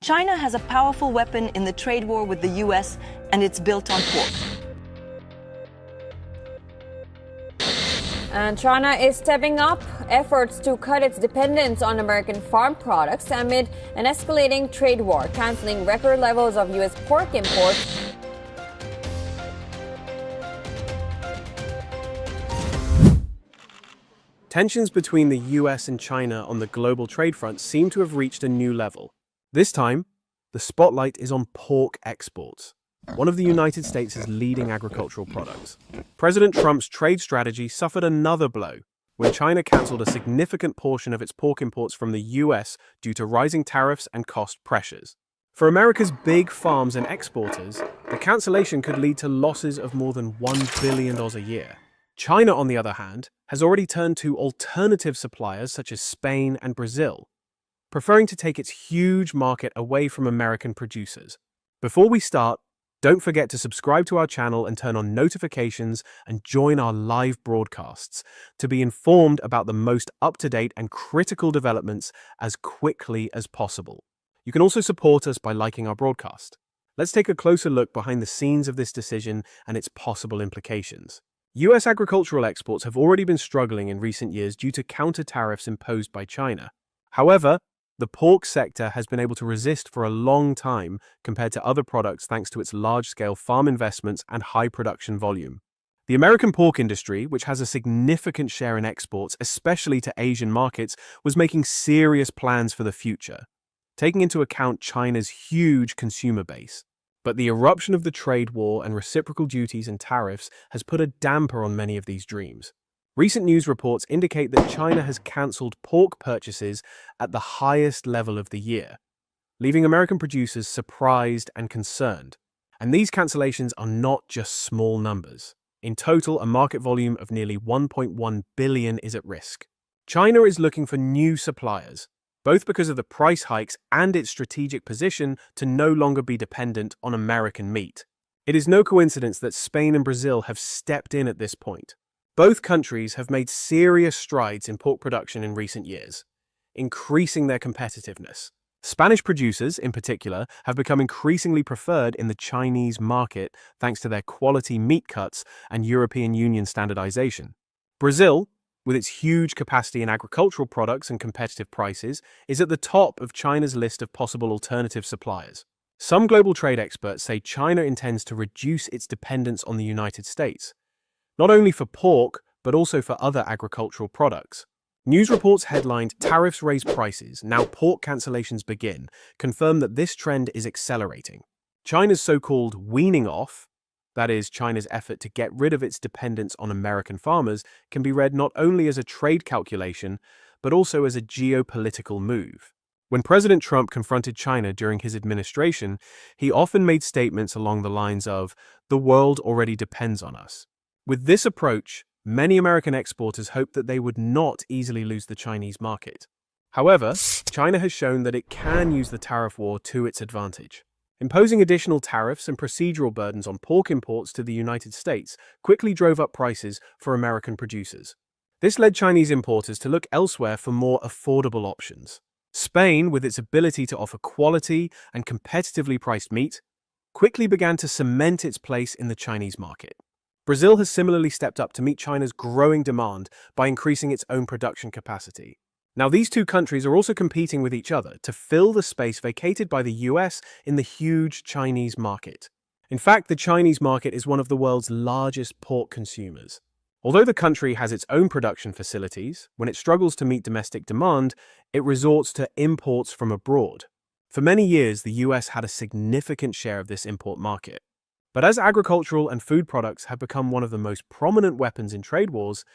China has a powerful weapon in the trade war with the US, and it's built on pork. And China is stepping up efforts to cut its dependence on American farm products amid an escalating trade war, canceling record levels of US pork imports. Tensions between the US and China on the global trade front seem to have reached a new level. This time, the spotlight is on pork exports, one of the United States' leading agricultural products. President Trump's trade strategy suffered another blow when China cancelled a significant portion of its pork imports from the US due to rising tariffs and cost pressures. For America's big farms and exporters, the cancellation could lead to losses of more than $1 billion a year. China, on the other hand, has already turned to alternative suppliers such as Spain and Brazil, preferring to take its huge market away from American producers. Before we start, don't forget to subscribe to our channel and turn on notifications and join our live broadcasts to be informed about the most up-to-date and critical developments as quickly as possible. You can also support us by liking our broadcast. Let's take a closer look behind the scenes of this decision and its possible implications. US agricultural exports have already been struggling in recent years due to counter tariffs imposed by China. However, the pork sector has been able to resist for a long time compared to other products thanks to its large-scale farm investments and high production volume. The American pork industry, which has a significant share in exports, especially to Asian markets, was making serious plans for the future, taking into account China's huge consumer base. But the eruption of the trade war and reciprocal duties and tariffs has put a damper on many of these dreams. Recent news reports indicate that China has cancelled pork purchases at the highest level of the year, leaving American producers surprised and concerned. And these cancellations are not just small numbers. In total, a market volume of nearly 1.1 billion is at risk. China is looking for new suppliers, both because of the price hikes and its strategic position to no longer be dependent on American meat. It is no coincidence that Spain and Brazil have stepped in at this point. Both countries have made serious strides in pork production in recent years, increasing their competitiveness. Spanish producers, in particular, have become increasingly preferred in the Chinese market thanks to their quality meat cuts and European Union standardization. Brazil, with its huge capacity in agricultural products and competitive prices, is at the top of China's list of possible alternative suppliers. Some global trade experts say China intends to reduce its dependence on the United States, not only for pork, but also for other agricultural products. News reports headlined "Tariffs Raise Prices, Now Pork Cancellations Begin" confirm that this trend is accelerating. China's so-called weaning off, that is, China's effort to get rid of its dependence on American farmers, can be read not only as a trade calculation, but also as a geopolitical move. When President Trump confronted China during his administration, he often made statements along the lines of, "The world already depends on us." With this approach, many American exporters hoped that they would not easily lose the Chinese market. However, China has shown that it can use the tariff war to its advantage. Imposing additional tariffs and procedural burdens on pork imports to the United States quickly drove up prices for American producers. This led Chinese importers to look elsewhere for more affordable options. Spain, with its ability to offer quality and competitively priced meat, quickly began to cement its place in the Chinese market. Brazil has similarly stepped up to meet China's growing demand by increasing its own production capacity. Now, these two countries are also competing with each other to fill the space vacated by the US in the huge Chinese market. In fact, the Chinese market is one of the world's largest pork consumers. Although the country has its own production facilities, when it struggles to meet domestic demand, it resorts to imports from abroad. For many years, the US had a significant share of this import market. But as agricultural and food products have become one of the most prominent weapons in trade wars,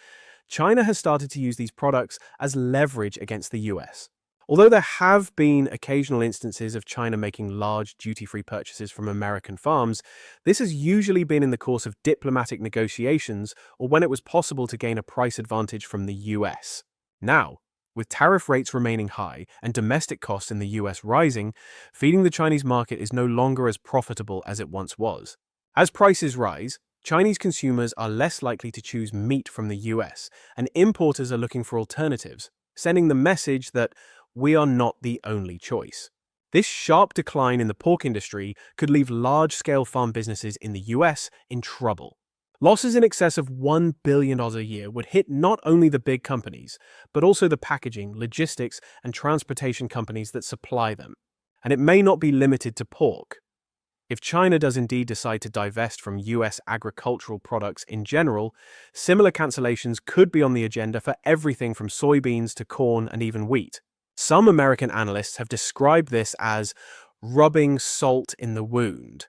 China has started to use these products as leverage against the US. Although there have been occasional instances of China making large duty-free purchases from American farms, this has usually been in the course of diplomatic negotiations or when it was possible to gain a price advantage from the US. Now, with tariff rates remaining high and domestic costs in the US rising, feeding the Chinese market is no longer as profitable as it once was. As prices rise, Chinese consumers are less likely to choose meat from the US, and importers are looking for alternatives, sending the message that we are not the only choice. This sharp decline in the pork industry could leave large-scale farm businesses in the US in trouble. Losses in excess of $1 billion a year would hit not only the big companies, but also the packaging, logistics, and transportation companies that supply them. And it may not be limited to pork. If China does indeed decide to divest from US agricultural products in general, similar cancellations could be on the agenda for everything from soybeans to corn and even wheat. Some American analysts have described this as rubbing salt in the wound,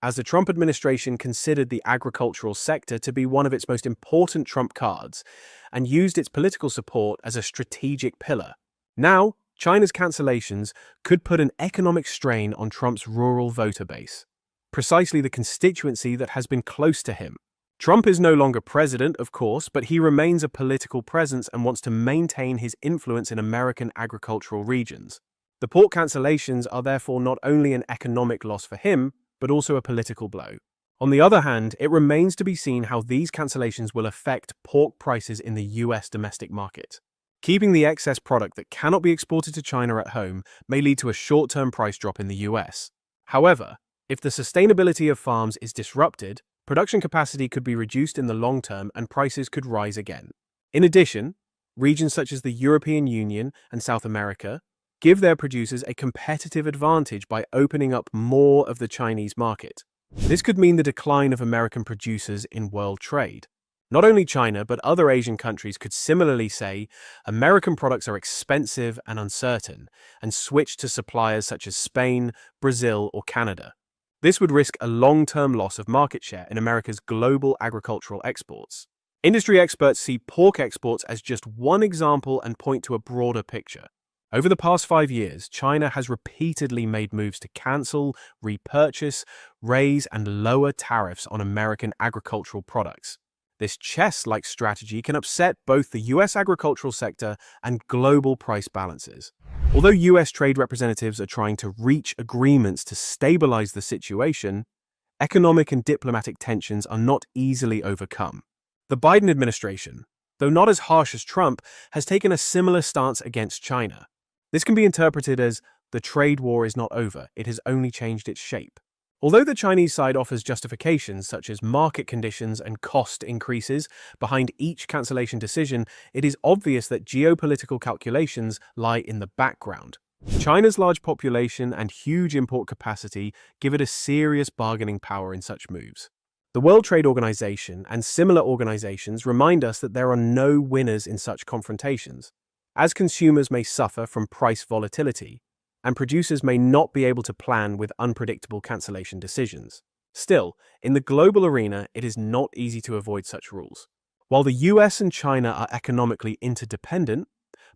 as the Trump administration considered the agricultural sector to be one of its most important trump cards and used its political support as a strategic pillar. Now, China's cancellations could put an economic strain on Trump's rural voter base, precisely the constituency that has been close to him. Trump is no longer president, of course, but he remains a political presence and wants to maintain his influence in American agricultural regions. The pork cancellations are therefore not only an economic loss for him, but also a political blow. On the other hand, it remains to be seen how these cancellations will affect pork prices in the US domestic market. Keeping the excess product that cannot be exported to China at home may lead to a short-term price drop in the US. However, if the sustainability of farms is disrupted, production capacity could be reduced in the long term and prices could rise again. In addition, regions such as the European Union and South America give their producers a competitive advantage by opening up more of the Chinese market. This could mean the decline of American producers in world trade. Not only China, but other Asian countries could similarly say American products are expensive and uncertain, and switch to suppliers such as Spain, Brazil, or Canada. This would risk a long-term loss of market share in America's global agricultural exports. Industry experts see pork exports as just one example and point to a broader picture. Over the past 5 years, China has repeatedly made moves to cancel, repurchase, raise, and lower tariffs on American agricultural products. This chess-like strategy can upset both the US agricultural sector and global price balances. Although US trade representatives are trying to reach agreements to stabilize the situation, economic and diplomatic tensions are not easily overcome. The Biden administration, though not as harsh as Trump, has taken a similar stance against China. This can be interpreted as the trade war is not over, it has only changed its shape. Although the Chinese side offers justifications such as market conditions and cost increases behind each cancellation decision, it is obvious that geopolitical calculations lie in the background. China's large population and huge import capacity give it a serious bargaining power in such moves. The World Trade Organization and similar organizations remind us that there are no winners in such confrontations, as consumers may suffer from price volatility, and producers may not be able to plan with unpredictable cancellation decisions. Still, in the global arena, it is not easy to avoid such rules. While the US and China are economically interdependent,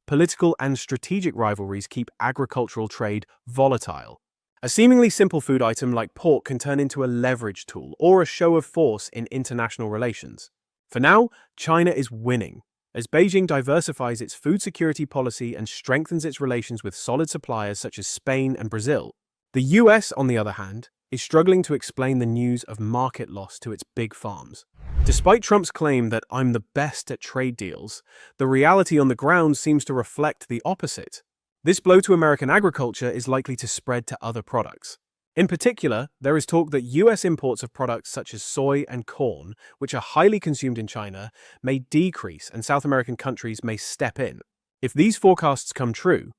political and strategic rivalries keep agricultural trade volatile. A seemingly simple food item like pork can turn into a leverage tool or a show of force in international relations. For now, China is winning, as Beijing diversifies its food security policy and strengthens its relations with solid suppliers such as Spain and Brazil. The US, on the other hand, is struggling to explain the news of market loss to its big farms. Despite Trump's claim that "I'm the best at trade deals," the reality on the ground seems to reflect the opposite. This blow to American agriculture is likely to spread to other products. In particular, there is talk that US imports of products such as soy and corn, which are highly consumed in China, may decrease and South American countries may step in. If these forecasts come true,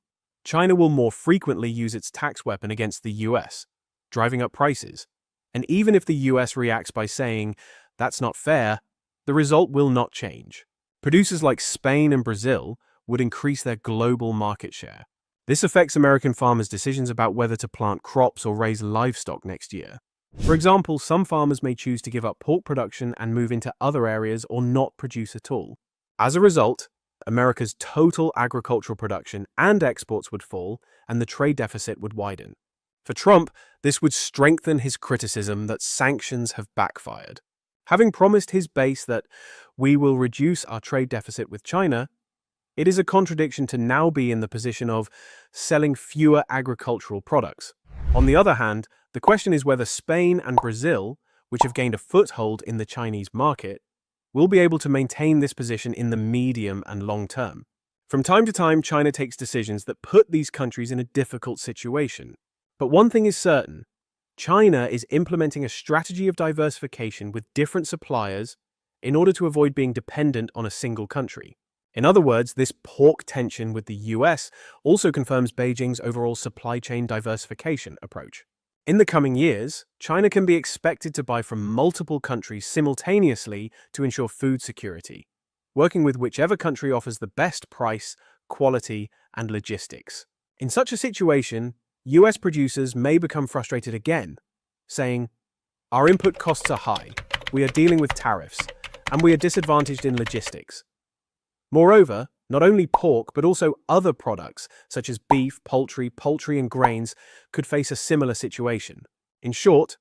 China will more frequently use its tax weapon against the US, driving up prices. And even if the US reacts by saying, "That's not fair," the result will not change. Producers like Spain and Brazil would increase their global market share. This affects American farmers' decisions about whether to plant crops or raise livestock next year. For example, some farmers may choose to give up pork production and move into other areas or not produce at all. As a result, America's total agricultural production and exports would fall, and the trade deficit would widen. For Trump, this would strengthen his criticism that sanctions have backfired. Having promised his base that we will reduce our trade deficit with China, it is a contradiction to now be in the position of selling fewer agricultural products. On the other hand, the question is whether Spain and Brazil, which have gained a foothold in the Chinese market, will be able to maintain this position in the medium and long term. From time to time, China takes decisions that put these countries in a difficult situation. But one thing is certain: China is implementing a strategy of diversification with different suppliers in order to avoid being dependent on a single country. In other words, this pork tension with the US also confirms Beijing's overall supply chain diversification approach. In the coming years, China can be expected to buy from multiple countries simultaneously to ensure food security, working with whichever country offers the best price, quality, and logistics. In such a situation, US producers may become frustrated again, saying, "Our input costs are high, we are dealing with tariffs, and we are disadvantaged in logistics." Moreover, not only pork but also other products such as beef, poultry, and grains could face a similar situation. In short,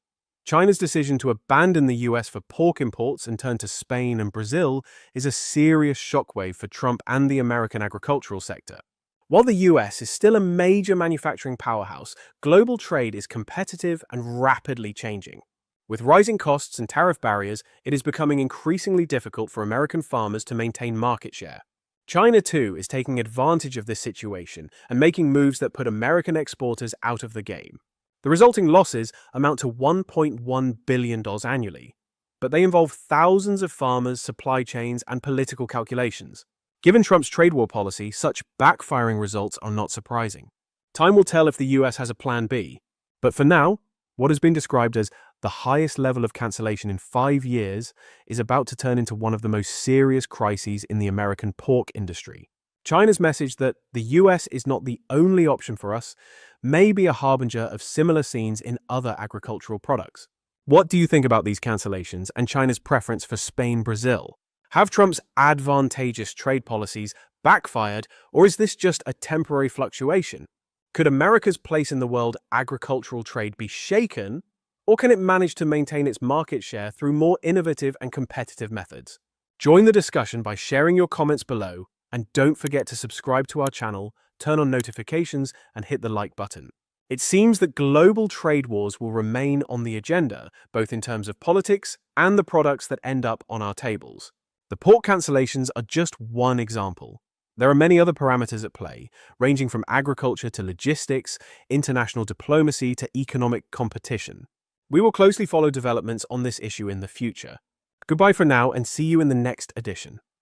China's decision to abandon the US for pork imports and turn to Spain and Brazil is a serious shockwave for Trump and the American agricultural sector. While the US is still a major manufacturing powerhouse, global trade is competitive and rapidly changing. With rising costs and tariff barriers, it is becoming increasingly difficult for American farmers to maintain market share. China, too, is taking advantage of this situation and making moves that put American exporters out of the game. The resulting losses amount to $1.1 billion annually, but they involve thousands of farmers, supply chains, and political calculations. Given Trump's trade war policy, such backfiring results are not surprising. Time will tell if the US has a plan B, but for now, what has been described as the highest level of cancellation in 5 years is about to turn into one of the most serious crises in the American pork industry. China's message that the US is not the only option for us may be a harbinger of similar scenes in other agricultural products. What do you think about these cancellations and China's preference for Spain, Brazil? Have Trump's advantageous trade policies backfired, or is this just a temporary fluctuation? Could America's place in the world agricultural trade be shaken, or can it manage to maintain its market share through more innovative and competitive methods? Join the discussion by sharing your comments below, and don't forget to subscribe to our channel, turn on notifications, and hit the like button. It seems that global trade wars will remain on the agenda, both in terms of politics and the products that end up on our tables. The pork cancellations are just one example. There are many other parameters at play, ranging from agriculture to logistics, international diplomacy to economic competition. We will closely follow developments on this issue in the future. Goodbye for now, and see you in the next edition.